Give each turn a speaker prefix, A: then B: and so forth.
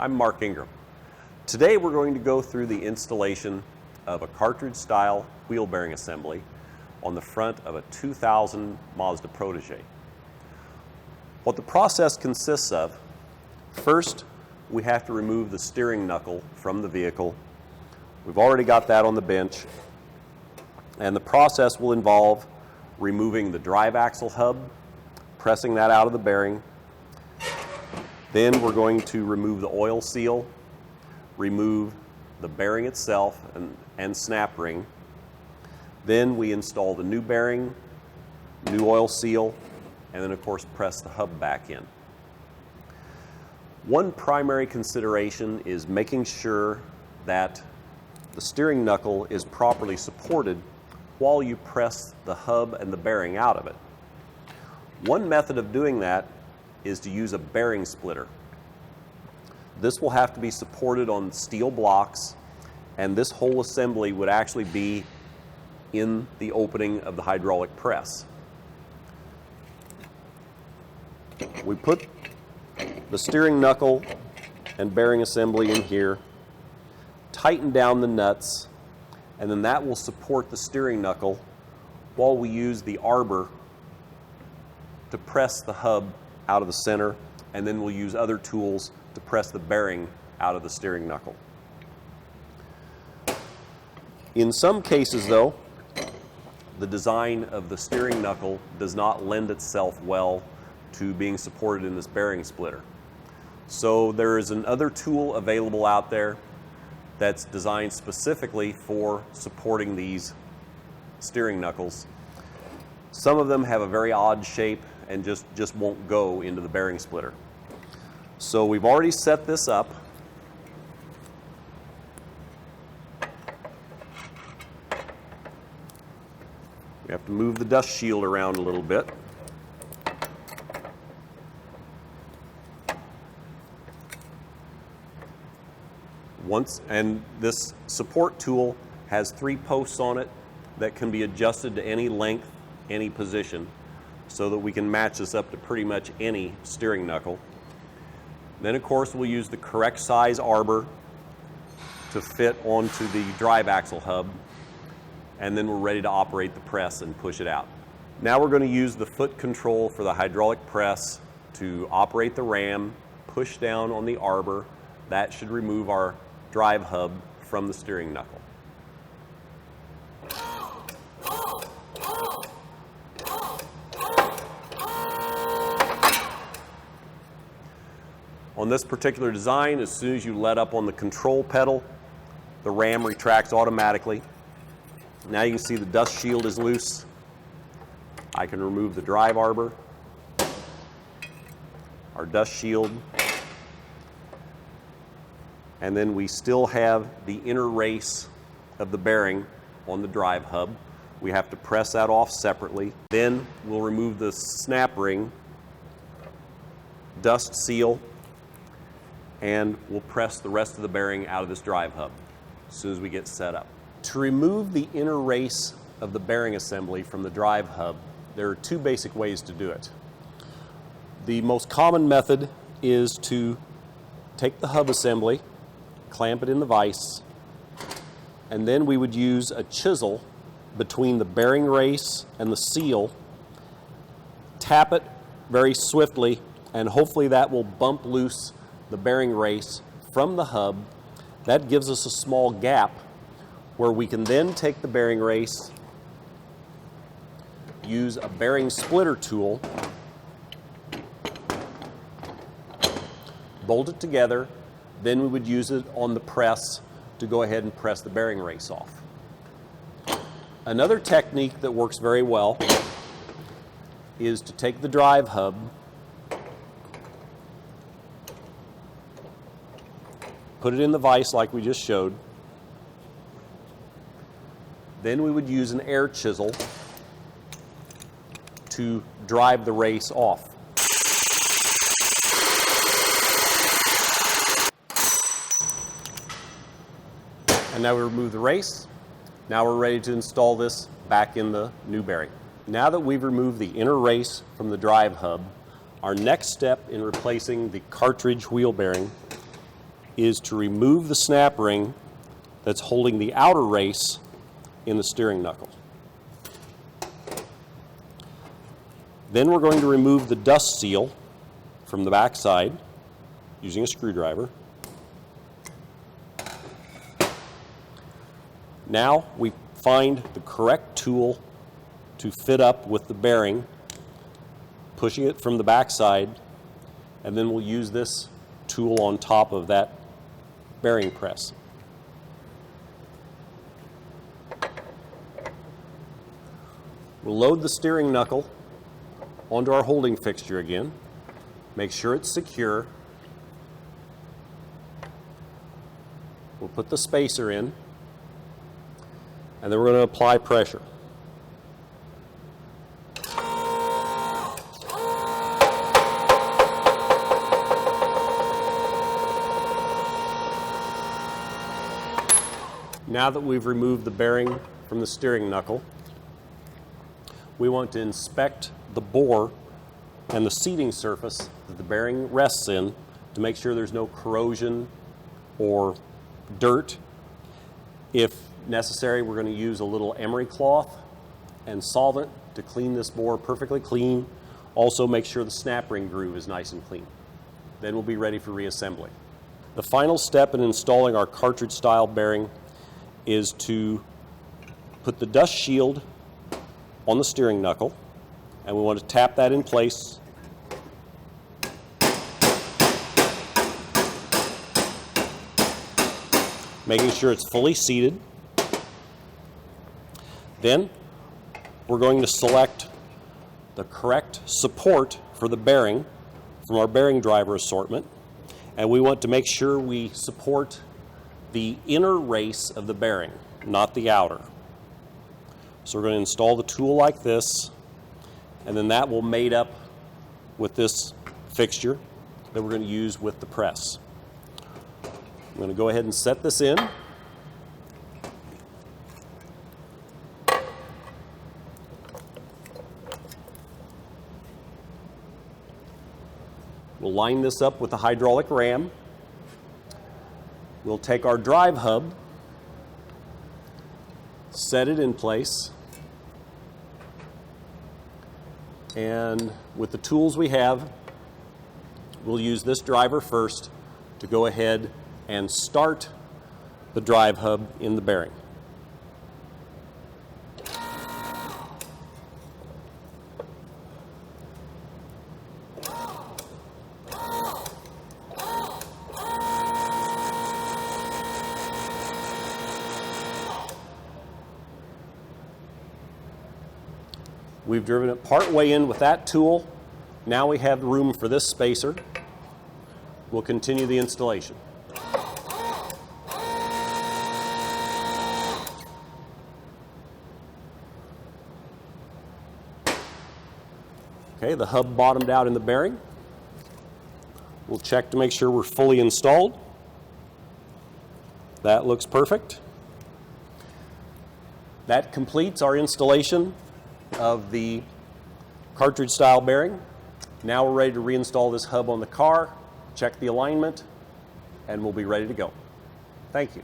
A: I'm Mark Ingram. Today we're going to go through the installation of a cartridge style wheel bearing assembly on the front of a 2000 Mazda Protege. What the process consists of: first, we have to remove the steering knuckle from the vehicle. We've already got that on the bench, and the process will involve removing the drive axle hub, pressing that out of the bearing. Then we're going to remove the oil seal, remove the bearing itself and snap ring. Then we install the new bearing, new oil seal, and then of course press the hub back in. One primary consideration is making sure that the steering knuckle is properly supported while you press the hub and the bearing out of it. One method of doing that is to use a bearing splitter. This will have to be supported on steel blocks, and this whole assembly would actually be in the opening of the hydraulic press. We put the steering knuckle and bearing assembly in here, tighten down the nuts, and then that will support the steering knuckle while we use the arbor to press the hub out of the center, and then we'll use other tools to press the bearing out of the steering knuckle. In some cases though, the design of the steering knuckle does not lend itself well to being supported in this bearing splitter. So there is another tool available out there that's designed specifically for supporting these steering knuckles. Some of them have a very odd shape and just won't go into the bearing splitter. So we've already set this up. We have to move the dust shield around a little bit. And this support tool has 3 posts on it that can be adjusted to any length, any position, so that we can match this up to pretty much any steering knuckle. Then of course we'll use the correct size arbor to fit onto the drive axle hub, and then we're ready to operate the press and push it out. Now we're going to use the foot control for the hydraulic press to operate the ram, push down on the arbor. That should remove our drive hub from the steering knuckle. On this particular design, as soon as you let up on the control pedal, the ram retracts automatically. Now you can see the dust shield is loose. I can remove the drive arbor, our dust shield, and then we still have the inner race of the bearing on the drive hub. We have to press that off separately. Then we'll remove the snap ring, dust seal, and we'll press the rest of the bearing out of this drive hub as soon as we get set up. To remove the inner race of the bearing assembly from the drive hub, there are 2 basic ways to do it. The most common method is to take the hub assembly, clamp it in the vise, and then we would use a chisel between the bearing race and the seal, tap it very swiftly, and hopefully that will bump loose the bearing race from the hub. That gives us a small gap where we can then take the bearing race, use a bearing splitter tool, bolt it together, then we would use it on the press to go ahead and press the bearing race off. Another technique that works very well is to take the drive hub, put it in the vise like we just showed. Then we would use an air chisel to drive the race off. And now we remove the race. Now we're ready to install this back in the new bearing. Now that we've removed the inner race from the drive hub, our next step in replacing the cartridge wheel bearing is to remove the snap ring that's holding the outer race in the steering knuckle. Then we're going to remove the dust seal from the back side using a screwdriver. Now we find the correct tool to fit up with the bearing, pushing it from the back side, and then we'll use this tool on top of that bearing press. We'll load the steering knuckle onto our holding fixture again. Make sure it's secure. We'll put the spacer in, and then we're going to apply pressure. Now that we've removed the bearing from the steering knuckle, we want to inspect the bore and the seating surface that the bearing rests in to make sure there's no corrosion or dirt. If necessary, we're going to use a little emery cloth and solvent to clean this bore perfectly clean. Also make sure the snap ring groove is nice and clean. Then we'll be ready for reassembly. The final step in installing our cartridge style bearing is to put the dust shield on the steering knuckle, and we want to tap that in place. Making sure it's fully seated. Then we're going to select the correct support for the bearing from our bearing driver assortment, and we want to make sure we support the inner race of the bearing, not the outer. So we're going to install the tool like this, and then that will mate up with this fixture that we're going to use with the press. I'm going to go ahead and set this in. We'll line this up with the hydraulic ram. We'll take our drive hub, set it in place, and with the tools we have, we'll use this driver first to go ahead and start the drive hub in the bearing. We've driven it part way in with that tool. Now we have room for this spacer. We'll continue the installation. Okay, the hub bottomed out in the bearing. We'll check to make sure we're fully installed. That looks perfect. That completes our installation of the cartridge style bearing. Now we're ready to reinstall this hub on the car, check the alignment, and we'll be ready to go. Thank you.